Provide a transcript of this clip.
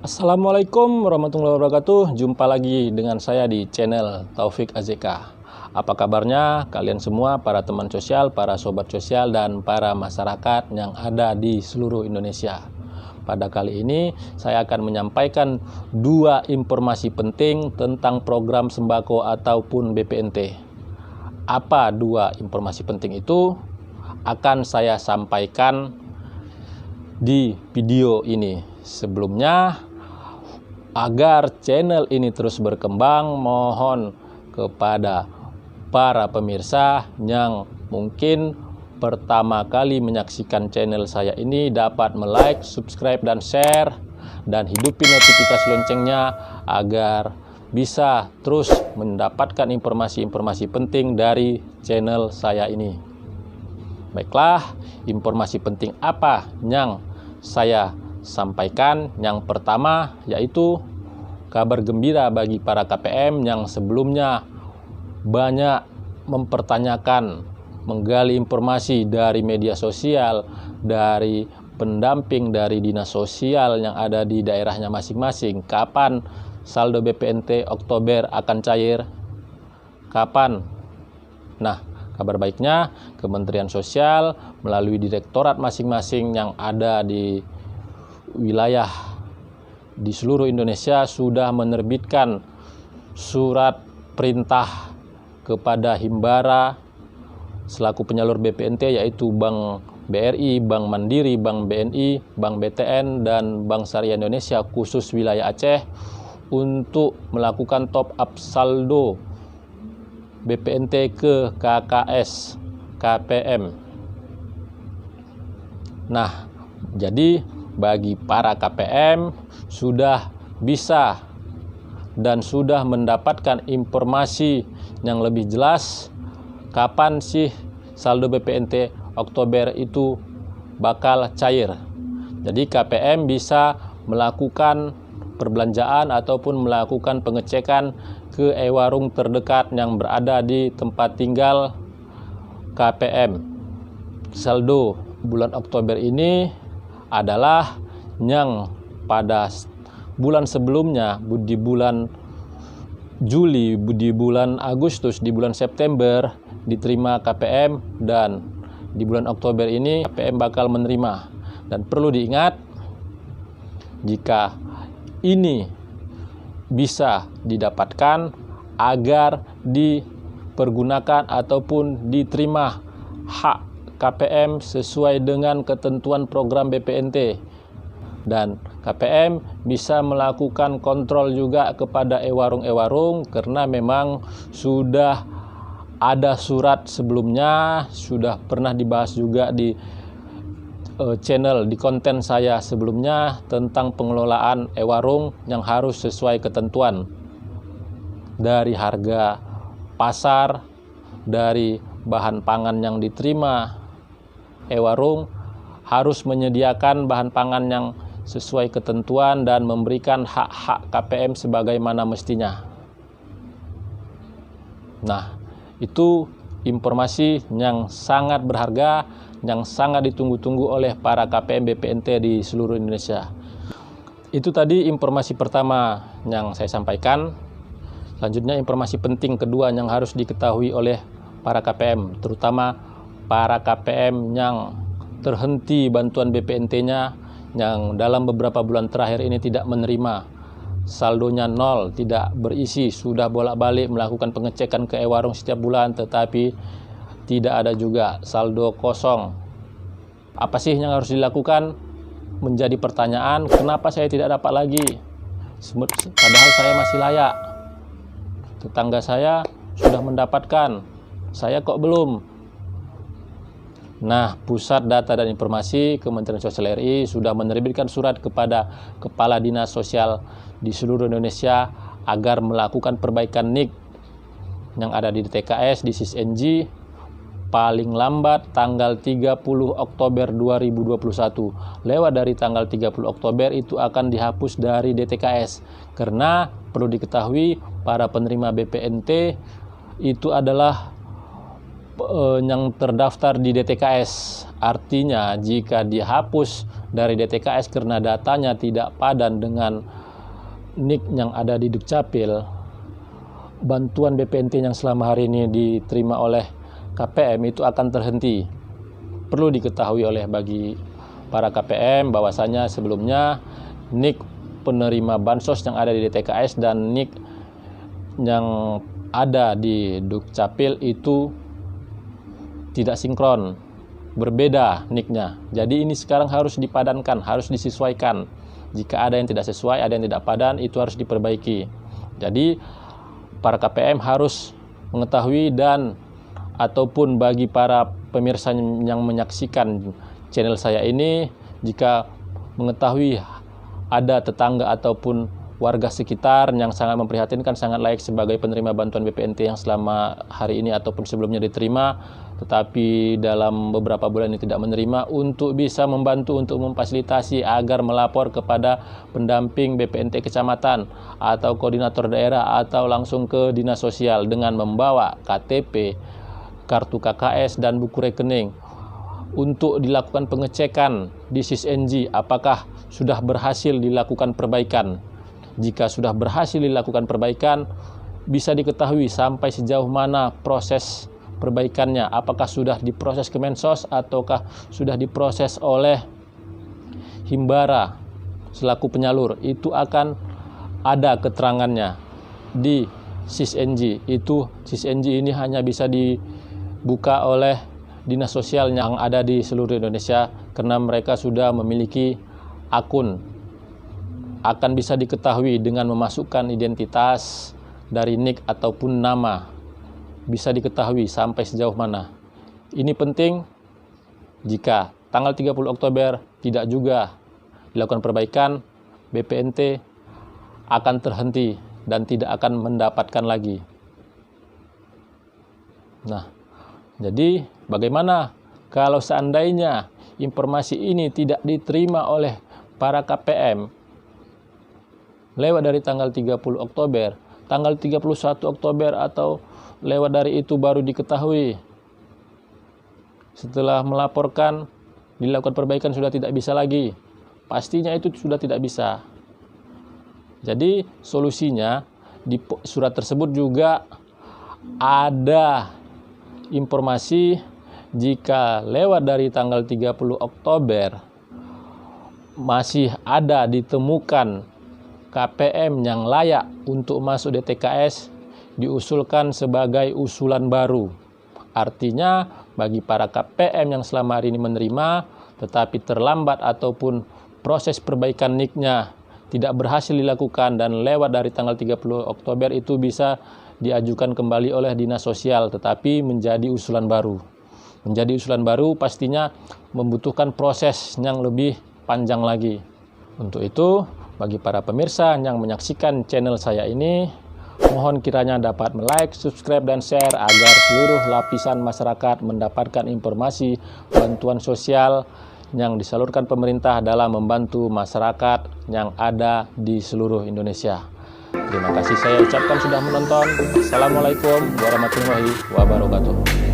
Assalamualaikum warahmatullahi wabarakatuh. Jumpa lagi dengan saya di channel Taufik AZK. Apa kabarnya kalian semua, para teman sosial, para sobat sosial, dan para masyarakat yang ada di seluruh Indonesia. Pada kali ini saya akan menyampaikan dua informasi penting tentang program sembako ataupun BPNT. Apa dua informasi penting itu? Akan saya sampaikan di video ini. Sebelumnya, agar channel ini terus berkembang, mohon kepada para pemirsa yang mungkin pertama kali menyaksikan channel saya ini dapat like, subscribe, dan share, dan hidupi notifikasi loncengnya agar bisa terus mendapatkan informasi-informasi penting dari channel saya ini. Baiklah, informasi penting apa yang saya sampaikan? Yang pertama yaitu kabar gembira bagi para KPM yang sebelumnya banyak mempertanyakan, menggali informasi dari media sosial, dari pendamping dari dinas sosial yang ada di daerahnya masing-masing. Kapan saldo BPNT Oktober akan cair? Kapan? Nah, kabar baiknya Kementerian Sosial melalui direktorat masing-masing yang ada di wilayah di seluruh Indonesia sudah menerbitkan surat perintah kepada Himbara selaku penyalur BPNT, yaitu Bank BRI, Bank Mandiri, Bank BNI, Bank BTN, dan Bank Syariah Indonesia khusus wilayah Aceh untuk melakukan top up saldo BPNT ke KKS KPM. Nah, jadi bagi para KPM sudah bisa dan sudah mendapatkan informasi yang lebih jelas kapan sih saldo BPNT Oktober itu bakal cair. Jadi KPM bisa melakukan perbelanjaan ataupun melakukan pengecekan ke e-warung terdekat yang berada di tempat tinggal KPM. Saldo bulan Oktober ini adalah yang pada bulan sebelumnya, di bulan Juli, di bulan Agustus, di bulan September diterima KPM, dan di bulan Oktober ini KPM bakal menerima. Dan perlu diingat, jika ini bisa didapatkan agar dipergunakan ataupun diterima hak KPM sesuai dengan ketentuan program BPNT, dan KPM bisa melakukan kontrol juga kepada e-warung karena memang sudah ada surat sebelumnya, sudah pernah dibahas juga di channel, di konten saya sebelumnya tentang pengelolaan e-warung yang harus sesuai ketentuan dari harga pasar, dari bahan pangan yang diterima. E-warung harus menyediakan bahan pangan yang sesuai ketentuan dan memberikan hak-hak KPM sebagaimana mestinya. Nah, itu informasi yang sangat berharga, yang sangat ditunggu-tunggu oleh para KPM BPNT di seluruh Indonesia. Itu tadi informasi pertama yang saya sampaikan. Selanjutnya informasi penting kedua yang harus diketahui oleh para KPM, terutama para KPM yang terhenti bantuan BPNT-nya, yang dalam beberapa bulan terakhir ini tidak menerima, saldonya nol, tidak berisi, sudah bolak-balik melakukan pengecekan ke e-warung setiap bulan tetapi tidak ada juga, saldo kosong. Apa sih yang harus dilakukan? Menjadi pertanyaan, kenapa saya tidak dapat lagi? Padahal saya masih layak. Tetangga saya sudah mendapatkan, saya kok belum? Nah, Pusat Data dan Informasi Kementerian Sosial RI sudah menerbitkan surat kepada Kepala Dinas Sosial di seluruh Indonesia agar melakukan perbaikan NIK yang ada di DTKS, di SISNG, paling lambat tanggal 30 Oktober 2021. Lewat dari tanggal 30 Oktober itu akan dihapus dari DTKS. Karena perlu diketahui, para penerima BPNT itu adalah yang terdaftar di DTKS. Artinya jika dihapus dari DTKS karena datanya tidak padan dengan NIK yang ada di Dukcapil, bantuan BPNT yang selama hari ini diterima oleh KPM itu akan terhenti. Perlu diketahui oleh bagi para KPM bahwasanya sebelumnya NIK penerima bansos yang ada di DTKS dan NIK yang ada di Dukcapil itu tidak sinkron, berbeda NIK-nya. Jadi ini sekarang harus dipadankan, harus disesuaikan. Jika ada yang tidak sesuai, ada yang tidak padan, itu harus diperbaiki. Jadi para KPM harus mengetahui dan ataupun bagi para pemirsa yang menyaksikan channel saya ini, jika mengetahui ada tetangga ataupun warga sekitar yang sangat memprihatinkan, sangat layak sebagai penerima bantuan BPNT yang selama hari ini ataupun sebelumnya diterima, tetapi dalam beberapa bulan ini tidak menerima, untuk bisa membantu untuk memfasilitasi agar melapor kepada pendamping BPNT kecamatan atau koordinator daerah atau langsung ke dinas sosial dengan membawa KTP, kartu KKS dan buku rekening untuk dilakukan pengecekan di SISNG apakah sudah berhasil dilakukan perbaikan. Jika sudah berhasil dilakukan perbaikan, bisa diketahui sampai sejauh mana proses perbaikannya, apakah sudah diproses Kemensos ataukah sudah diproses oleh Himbara selaku penyalur. Itu akan ada keterangannya di SISNG. Itu SISNG ini hanya bisa dibuka oleh dinas sosial yang ada di seluruh Indonesia karena mereka sudah memiliki akun. Akan bisa diketahui dengan memasukkan identitas dari NIK ataupun nama, bisa diketahui sampai sejauh mana. Ini penting jika tanggal 30 Oktober tidak juga dilakukan perbaikan, BPNT akan terhenti dan tidak akan mendapatkan lagi. Nah, jadi bagaimana kalau seandainya informasi ini tidak diterima oleh para KPM lewat dari tanggal 30 Oktober, tanggal 31 Oktober atau lewat dari itu baru diketahui. Setelah melaporkan, dilakukan perbaikan sudah tidak bisa lagi. Pastinya itu sudah tidak bisa. Jadi solusinya di surat tersebut juga ada informasi jika lewat dari tanggal 30 Oktober masih ada ditemukan KPM yang layak untuk masuk DTKS, diusulkan sebagai usulan baru. Artinya bagi para KPM yang selama hari ini menerima tetapi terlambat ataupun proses perbaikan NIK-nya tidak berhasil dilakukan dan lewat dari tanggal 30 Oktober itu bisa diajukan kembali oleh dinas sosial tetapi menjadi usulan baru. Menjadi usulan baru pastinya membutuhkan proses yang lebih panjang lagi. Untuk itu, bagi para pemirsa yang menyaksikan channel saya ini, mohon kiranya dapat like, subscribe, dan share agar seluruh lapisan masyarakat mendapatkan informasi bantuan sosial yang disalurkan pemerintah dalam membantu masyarakat yang ada di seluruh Indonesia. Terima kasih saya ucapkan sudah menonton. Assalamualaikum warahmatullahi wabarakatuh.